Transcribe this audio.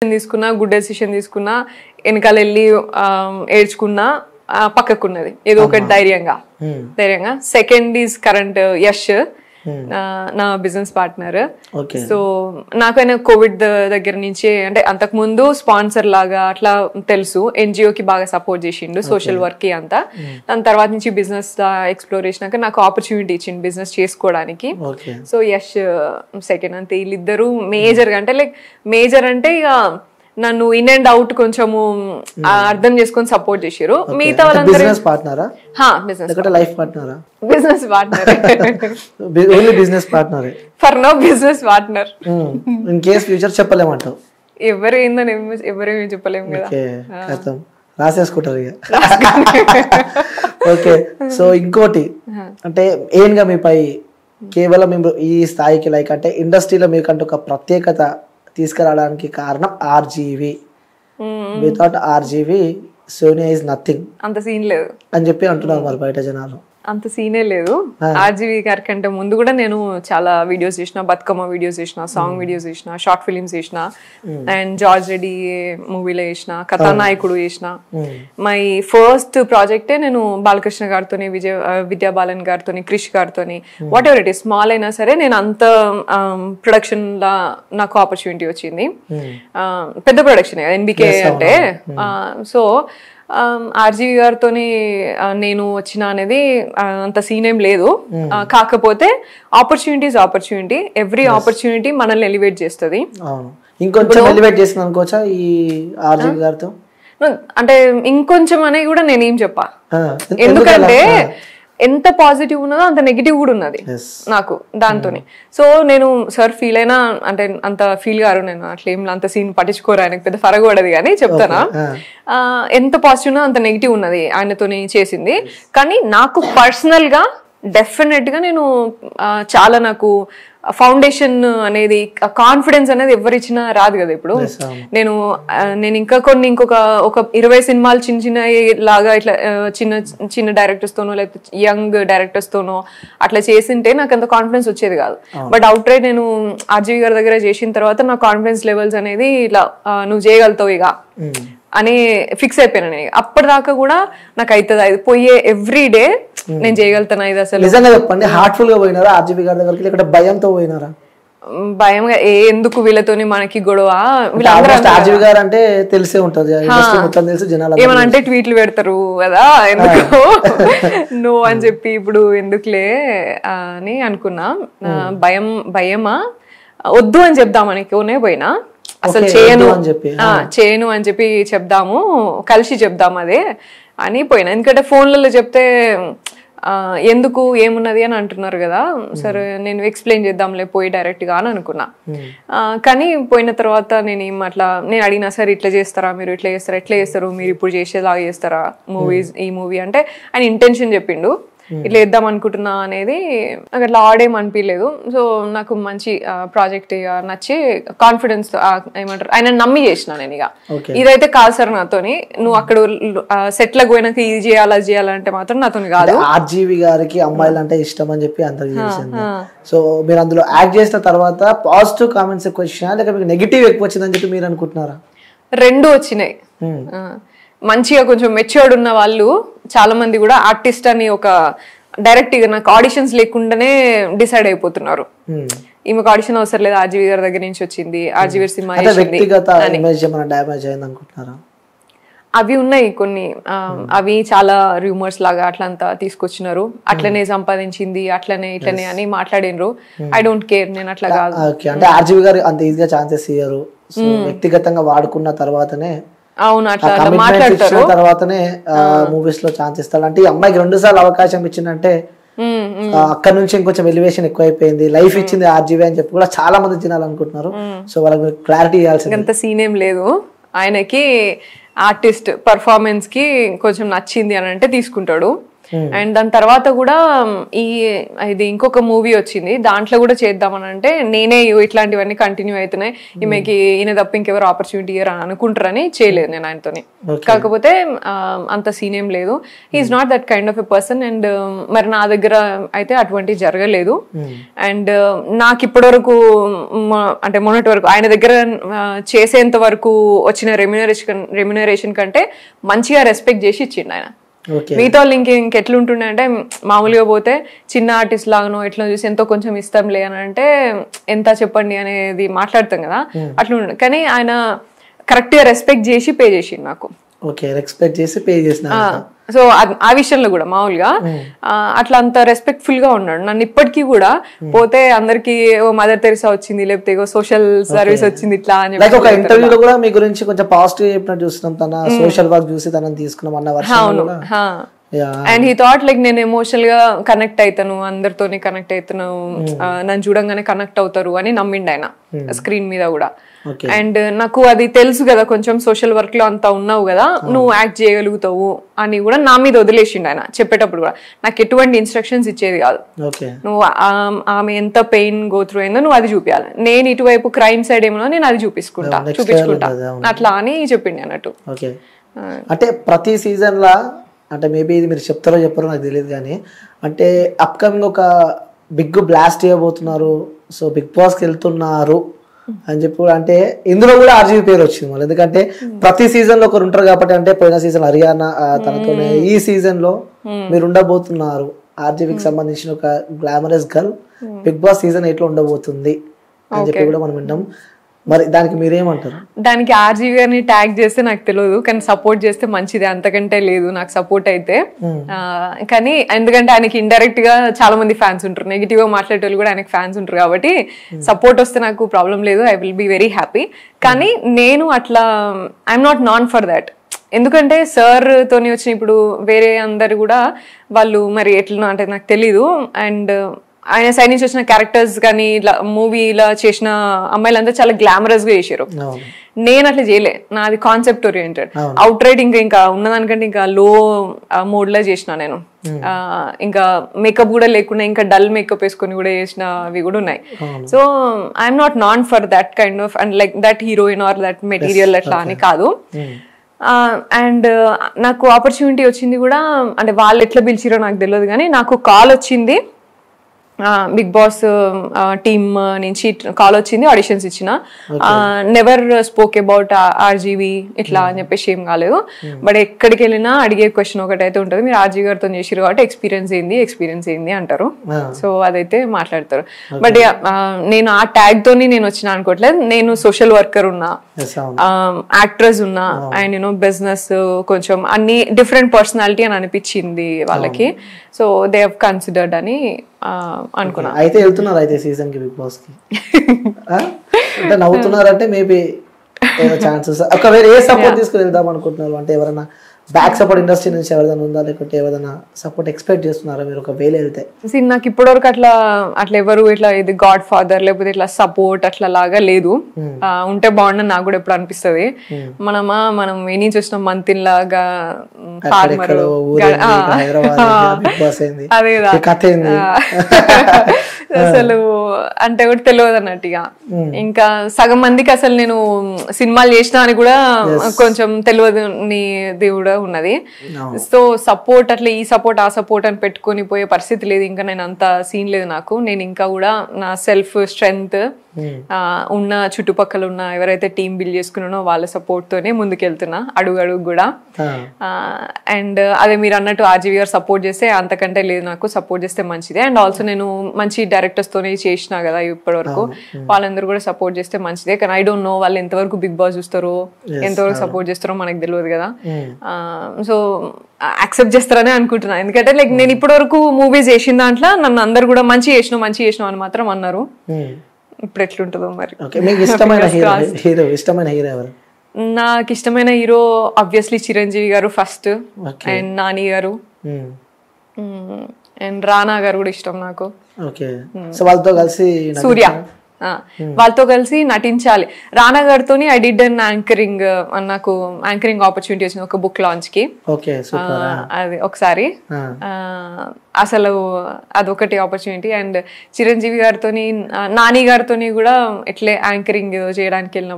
తీసుకున్నా good decision తీసుకున్నా వెనకాల వెళ్ళి ఏడ్చుకున్నా పక్కకున్నది ఏదో ఒకటి ధైర్యంగా సెకండ్ ఈజ్ కరెంట్ యష్ నా బిజినెస్ పార్ట్నర్ సో నాకైనా కోవిడ్ దగ్గర నుంచి అంటే అంతకు ముందు స్పాన్సర్ లాగా అట్లా తెలుసు ఎన్జిఓకి బాగా సపోర్ట్ చేసిండు సోషల్ వర్క్ కి అంతా దాని తర్వాత నుంచి బిజినెస్ ఎక్స్ప్లోర్ చేసినాక నాకు ఆపర్చునిటీ ఇచ్చిండు బిజినెస్ చేసుకోవడానికి సో యష్ సెకండ్ అంతే వీళ్ళిద్దరు మేజర్ గా అంటే లైక్ మేజర్ అంటే ఇక నన్ను ఇన్ అండ్ అవుట్ కొంచెము అర్థం చేసుకొని సపోర్ట్ చేసారు మిగతా వాళ్ళందరూ బిజినెస్ పార్ట్నరా లైఫ్ పార్ట్నరా business partner only business partner for no business partner in case future చెప్పలేమంటావు ఎవరు ఏందని ఎవరేమీ చెప్పలేము కదా రాసేసుకుంటారు ఇక ఓకే సో ఇంకోటి అంటే ఏంగా మీపై కేవలం మేము ఈ స్థాయికి లైక్ అంటే ఇండస్ట్రీలో మీకంటే ఒక ప్రత్యేకత తీసుకురావడానికి కారణం RGV without RGV Sonia is nothing అంత సీన్ లేదు అని చెప్పి అంటున్నారు మరి బయట జనాలు అంత సీనే లేదు ఆర్జీవి గారి కంటే ముందు కూడా నేను చాలా వీడియోస్ చేసిన బతుకమ్మ వీడియోస్ చేసిన సాంగ్ వీడియోస్ చేసిన షార్ట్ ఫిలిమ్స్ చేసిన అండ్ జార్జ్ రెడ్డి మూవీలో చేసిన కథానాయకుడు చేసిన మై ఫస్ట్ ప్రాజెక్టే నేను బాలకృష్ణ గారితో విద్యా బాలన్ గారితో క్రిష్ గారితో what ever it is small అయినా సరే నేను అంత ప్రొడక్షన్ లా నాకు ఆపర్చునిటీ వచ్చింది పెద్ద ప్రొడక్షన్ ఎన్బికే అంటే సో ఆర్జీవి గారితో నేను వచ్చిన అనేది అంత సీన్ ఏం లేదు కాకపోతే ఆపర్చునిటీ ఎవ్రీ ఆపర్చునిటీ మనల్ని ఎలివేట్ చేస్తుంది ఇంకొంచెం ఎలివేట్ చేస్తుంది అనుకోవచ్చా ఈ ఆర్జీవి గారితో అంటే ఇంకొంచెం అనేది కూడా నేనేం చెప్పా ఎందుకంటే ఎంత పాజిటివ్ ఉన్నదో అంత నెగిటివ్ కూడా ఉన్నది నాకు దాంతోనే సో నేను సార్ ఫీల్ అయినా అంటే అంత ఫీల్ గారు నేను అట్లా ఏం అంత సీన్ పట్టించుకోరు ఆయనకు పెద్ద ఫరగ పడదు కానీ చెప్తానా ఎంత పాజిటివ్ ఉన్నదో అంత నెగిటివ్ ఉన్నది ఆయనతోని చేసింది కానీ నాకు పర్సనల్ గా డెఫినెట్ గా నేను చాలా నాకు ఫౌండేషన్ అనేది కాన్ఫిడెన్స్ అనేది ఎవరిచ్చినా రాదు కదా ఇప్పుడు నేను ఇంకొక 20 సినిమాలు చిన్న చిన్న లాగా ఇట్లా చిన్న డైరెక్టర్స్ తోనో లేకపోతే యంగ్ డైరెక్టర్స్ తోనో అట్లా చేసింటే నాకు అంత కాన్ఫిడెన్స్ వచ్చేది కాదు బట్ అవుట్ రైట్ నేను ఆర్జీవి గారి దగ్గర చేసిన తర్వాత నా కాన్ఫిడెన్స్ లెవెల్స్ అనేది ఇట్లా నువ్వు చేయగలుగుతావు ఇక అని ఫిక్స్ అయిపోయినా నేను అప్పటిదాకా కూడా నాకు అవుతుంది అది పోయే ఎవ్రీ డే నేను చేయగలుగుతాను ఇది అసలు నిజంగా చెప్పండి హార్ట్ఫుల్ గా పోయినారా ఆర్జీవి గారి దగ్గరికి లేకపోతే భయంతో పోయినారా భయంగా ఎందుకు వీళ్ళతోని మనకి గొడవ ఆర్జీవి గారు అంటే తెలిసే ఉంటది ఏమనంటే ట్వీట్లు పెడతారు కదా ఎందుకు నువ్వు అని చెప్పి ఇప్పుడు ఎందుకులే అని అనుకున్నా భయమా వద్దు అని చెప్దామని కోనే పోయినా అసలు చేయను అని చెప్పి చెప్దాము కలిసి చెప్దాం అదే అని పోయినా ఎందుకంటే ఫోన్లలో చెప్తే ఎందుకు ఏమున్నది అని అంటున్నారు కదా సరే నేను ఎక్స్ప్లెయిన్ చేద్దాంలే పోయి డైరెక్ట్ గా అని అనుకున్నా కానీ పోయిన తర్వాత నేను అడిగినా సార్ ఇట్లా చేస్తారా మీరు ఎట్లా చేస్తారు మీరు ఇప్పుడు చేసేలాగా చేస్తారా ఈ మూవీ అంటే ఆయన ఇంటెన్షన్ చెప్పిండు ఇట్లా వేద్దాం అనుకుంటున్నా అనేది నాకు అట్లా ఆడేం అనిపించలేదు సో నాకు మంచి ప్రాజెక్ట్ ఇక నచ్చి కాన్ఫిడెన్స్ ఏమంటారు ఆయన నమ్మి చేసిన నేను ఇక ఇదైతే కాదు సార్ నాతోని నువ్వు అక్కడ సెట్ లకు పోయినాక ఇది చేయాలంటే మాత్రం నాతోని కాదు ఆర్జీవి గారికి అమ్మాయిలు అంటే ఇష్టం అని చెప్పి అందరికి తెలిసింది సో మీరు అందులో యాక్ట్ చేసిన తర్వాత పాజిటివ్ కామెంట్స్ ఎక్కువ వచ్చినా లేక మీకు నెగిటివ్ ఎక్కువ వచ్చిందని చెప్పి మీరు అనుకుంటున్నారా రెండు వచ్చినాయి మంచిగా కొంచెం మెచ్యూర్డ్ ఉన్న వాళ్ళు చాలా మంది కూడా ఆర్టిస్ట్ అని ఒక డైరెక్ట్ గా నాకు ఆడిషన్స్ లేకుండానే డిసైడ్ అయిపోతున్నారు ఈమెకు ఆడిషన్ అవసరం లేదు ఆర్జీవి గారి దగ్గర నుంచి వచ్చింది ఆర్జీవి సినిమా అవి ఉన్నాయి కొన్ని అవి చాలా రూమర్స్ లాగా అట్లంతా తీసుకొచ్చినారు అట్లనే సంపాదించింది అట్లనే ఇట్లనే అని మాట్లాడినరు ఐ డోంట్ కేర్ నేను అట్లా కాదు అంటే ఆర్జీవి గారు అంత ఈజీగా ఛాన్సెస్ ఇయ్యరు వ్యక్తిగతంగా వాడుకున్న తర్వాతనే అవును అట్లా మాట్లాడతారు తర్వాతనే మూవీస్ లో ఛాన్స్ ఇస్తాడు అంటే ఈ అమ్మాయికి 2 సార్లు అవకాశం ఇచ్చిందంటే అక్కడ నుంచి ఇంకొంచెం ఎలివేషన్ ఎక్కువ అయిపోయింది లైఫ్ ఇచ్చింది ఆర్జీవి అని చెప్పి కూడా చాలా మంది జనాలు అనుకుంటున్నారు సో వాళ్ళకి క్లారిటీ ఇవ్వాల్సింది అంత సీన్ ఏం లేదు ఆయనకి ఆర్టిస్ట్ పర్ఫార్మెన్స్ కి కొంచెం నచ్చింది అని అంటే తీసుకుంటాడు అండ్ దాని తర్వాత కూడా ఇది ఇంకొక మూవీ వచ్చింది, దాంట్లో కూడా చేద్దామని అంటే నేనే ఇట్లాంటివన్నీ కంటిన్యూ అవుతున్నాయి, ఈమెకి ఈయన తప్ప ఇంకెవరు ఆపర్చునిటీ ఇయర్ అని అనుకుంటారని చేయలేదు నేను ఆయనతోని. కాకపోతే అంత సీన్ ఏం లేదు, he's not that kind of a person. And మరి నా దగ్గర అయితే అటువంటివి జరగలేదు. అండ్ నాకు ఇప్పటి వరకు అంటే మొన్నటి వరకు ఆయన దగ్గర చేసేంత వరకు వచ్చిన రెమ్యునరేషన్ కంటే మంచిగా రెస్పెక్ట్ చేసి ఇచ్చిండు ఆయన. మిగతా వాళ్ళు ఇంకెట్లుంటుండే అంటే మామూలుగా పోతే చిన్న ఆర్టిస్ట్ లాగానో ఎట్లా చూసి ఎంతో కొంచెం ఇస్తాంలే అని అంటే ఎంత చెప్పండి అనేది మాట్లాడతాం కదా, అట్లా ఉండే. కానీ ఆయన కరెక్ట్ గా రెస్పెక్ట్ చేసి పే చేసిండు నాకు. రెస్పెక్ట్ చేసి పే చేసిన. సో ఆ విషయంలో కూడా మామూలుగా అట్లా అంత రెస్పెక్ట్ఫుల్ గా ఉన్నాడు. నన్ను ఇప్పటికీ కూడా పోతే అందరికి మదర్ తెరిసా వచ్చింది, లేకపోతే సోషల్ సర్వీస్ వచ్చింది ఇట్లా అని చెప్పి ఒక ఇంటర్వ్యూలో కూడా మీ గురించి కొంచెం పాజిటివ్ చెప్పినట్టు చూస్తున్నాం, తన సోషల్ వర్క్ చూసి తనని తీసుకున్నాం అన్న వర్షం. అండ్ హీ థాట్ లైక్ నేను ఎమోషనల్ గా కనెక్ట్ అవుతాను, అందరితోనే కనెక్ట్ అవుతాను, నన్ను చూడంగానే కనెక్ట్ అవుతారు అని నమ్మిండు ఆయన స్క్రీన్ మీద కూడా. అండ్ నాకు అది తెలుసు కదా, కొంచెం సోషల్ వర్క్ లో అంతా ఉన్నావు కదా, నువ్వు యాక్ట్ చేయగలుగుతావు అని కూడా నా మీద వదిలేసిండు ఆయన. చెప్పేటప్పుడు కూడా నాకు ఎటువంటి ఇన్స్ట్రక్షన్స్ ఇచ్చేది కాదు, నువ్వు ఆమె ఎంత పెయిన్ గో త్రూ అయిందో నువ్వు అది చూపించాలి, నేను ఇటువైపు క్రైమ్ సైడ్ ఏమో నేను అది చూపించుకుంటా అట్లా అని చెప్పిండి అన్నట్టు. అంటే ప్రతి సీజన్ లా అంటే మేబీ ఇది మీరు చెప్తారో చెప్పారో నాకు తెలియదు కానీ, అంటే అప్కమింగ్ ఒక బిగ్ బ్లాస్ట్ చేయబోతున్నారు, సో బిగ్ బాస్కి వెళ్తున్నారు అని చెప్పి, అంటే ఇందులో కూడా ఆర్జీవి పేరు వచ్చింది మళ్ళీ. ఎందుకంటే ప్రతి సీజన్ లో ఒకరు ఉంటారు కాబట్టి, అంటే పోయిన సీజన్ హరియానా తనతోనే, ఈ సీజన్ లో మీరు ఉండబోతున్నారు, ఆర్జీవికి సంబంధించిన ఒక glamorous girl big boss season 8 లో ఉండబోతుంది అని చెప్పి కూడా మనం విన్నాం. మరి దానికి మీరేమంటారు? దానికి ఆర్జీవి గారిని ట్యాగ్ చేస్తే నాకు తెలియదు, కానీ సపోర్ట్ చేస్తే మంచిది, అంతకంటే లేదు నాకు సపోర్ట్ అయితే. కానీ ఎందుకంటే ఆయనకి ఇండైరెక్ట్ గా చాలా మంది ఫ్యాన్స్ ఉంటారు, నెగిటివ్ గా మాట్లాడే వాళ్ళు కూడా ఆయనకి ఫ్యాన్స్ ఉంటారు, కాబట్టి సపోర్ట్ వస్తే నాకు ప్రాబ్లం లేదు, I will be very happy. కానీ నేను అట్లా I'm not non for that. ఎందుకంటే సార్ తోని వచ్చిన ఇప్పుడు వేరే అందరు కూడా వాళ్ళు మరి ఎట్లా అంటే నాకు తెలీదు. అండ్ ఆయన సైడ్ నుంచి వచ్చిన క్యారెక్టర్స్ కానీ ఇట్లా మూవీలా చేసిన అమ్మాయిలంతా చాలా గ్లామరస్ గా చేశారు. నేను అట్లా చేయలే, నాది కాన్సెప్ట్ ఓరియంటెడ్. అవుట్ రైట్ ఇంకా ఉన్నదానికంటే ఇంకా లో మోడ్ లా చేసిన నేను. ఇంకా మేకప్ కూడా లేకుండా ఇంకా డల్ మేకప్ వేసుకొని కూడా చేసినవి కూడా ఉన్నాయి. So I'm not non for that kind of and like that heroine or that material అట్లా అని కాదు. అండ్ నాకు ఆపర్చునిటీ వచ్చింది కూడా, అంటే వాళ్ళు ఎట్లా పిలిచిరో నాకు తెలియదు కానీ నాకు కాల్ వచ్చింది, బిగ్ బాస్ టీమ్ నుంచి కాల్ వచ్చింది, ఆడిషన్స్ ఇచ్చిన. నెవర్ స్పోక్ అబౌట్ ఆర్జీవి ఇట్లా అని చెప్పేసి ఏం కాలేదు. బట్ ఎక్కడికి వెళ్ళినా అడిగే క్వశ్చన్ ఒకటైతే ఉంటుంది, మీరు ఆర్జీవి గారితో చేసిరు కాబట్టి ఎక్స్పీరియన్స్ ఏంది అంటారు. సో అదైతే మాట్లాడతారు. బట్ నేను ఆ ట్యాగ్ తోని నేను వచ్చిన అనుకోవట్లేదు, నేను సోషల్ వర్కర్ ఉన్నా, యాక్ట్రెస్ ఉన్నా, అండ్ యూనో బిజినెస్ కొంచెం అన్ని డిఫరెంట్ పర్సనాలిటీ అని అనిపించింది వాళ్ళకి. సో దే హావ్ కన్సిడర్డ్ అని అనుకున్నా. అయితే వెళ్తున్నారు అయితే సీజన్ కి బిగ్ బాస్ కి అంటే నవ్వుతున్నారంటే మేబీ ఛాన్సెస్ ఒకవేళ ఏ సపోర్ట్ తీసుకుని వెళ్దాం అనుకుంటున్నారు? అంటే ఎవరైనా బ్యాక్ సపోర్ట్ ఇండస్ట్రీ నుంచి ఎవరైనా ఉందా, లేకపోతే ఎవరైనా సపోర్ట్ ఎక్స్పెక్ట్ చేస్తున్నారా మీరు ఒకవేళ వెళ్తే? నాకు ఇప్పటివరకు అట్లా ఎవరు ఇట్లా ఇది గాడ్ ఫాదర్ లేకపోతే ఇట్లా సపోర్ట్ అట్లా లాగా లేదు. ఉంటే బాగుండని నాకు కూడా ఎప్పుడు అనిపిస్తుంది. మనం ఏ నుంచి వచ్చిన మంతిన్ లాగా అదే అసలు అంటే కూడా తెలియదు అన్నట్టుగా. ఇంకా సగం మందికి అసలు నేను సినిమాలు చేసినా అని కూడా కొంచెం తెలియదు దేవుడు ఉన్నది. సో సపోర్ట్ అట్లా ఈ సపోర్ట్ ఆ సపోర్ట్ అని పెట్టుకొని పోయే పరిస్థితి లేదు. ఇంకా నేను అంత సీన్ లేదు నాకు. నేను ఇంకా కూడా నా సెల్ఫ్ స్ట్రెంగ్త్ ఉన్న చుట్టుపక్కల ఉన్న ఎవరైతే టీం బిల్డ్ చేసుకున్నానో వాళ్ళ సపోర్ట్ తోనే ముందుకెళ్తున్నా అడుగు అడుగు కూడా. అండ్ అదే మీరు అన్నట్టు ఆర్జీవి గారు సపోర్ట్ చేస్తే అంతకంటే లేదు, నాకు సపోర్ట్ చేస్తే మంచిదే. అండ్ ఆల్సో నేను మంచి డైరెక్టర్స్ తోనే చేసినా కదా ఇప్పటి వరకు, వాళ్ళందరూ కూడా సపోర్ట్ చేస్తే మంచిదే. కానీ ఐ డోంట్ నో వాళ్ళు ఎంతవరకు బిగ్ బాస్ చూస్తారో ఎంతవరకు సపోర్ట్ చేస్తారో మనకు తెలియదు కదా. సో యాక్సెప్ట్ చేస్తారని అనుకుంటున్నా. ఎందుకంటే లైక్ నేను ఇప్పటి వరకు మూవీస్ చేసిన దాంట్లో నన్ను అందరు కూడా మంచి చేసినావు అని మాత్రం అన్నారు. ఇప్పుడు ఎట్లుంటుందో మరి. నాకు ఇష్టమైన హీరో ఆబ్వియస్లీ చిరంజీవి గారు ఫస్ట్, అండ్ నాని గారు, అండ్ రానా గారు కూడా ఇష్టం నాకు. సూర్య వాళ్ళతో కలిసి నటించాలి. రానా గారితోని ఐ డిడ్ అన్ యాంకరింగ్, నాకు యాంకరింగ్ ఆపర్చునిటీ వచ్చింది ఒక బుక్ లాంచ్ కి. అది ఒకసారి అసలు అదొకటి ఆపర్చునిటీ. అండ్ చిరంజీవి గారితోని నాని గారితోని కూడా ఇట్లే యాంకరింగ్ చేయడానికి వెళ్ళినప్పుడు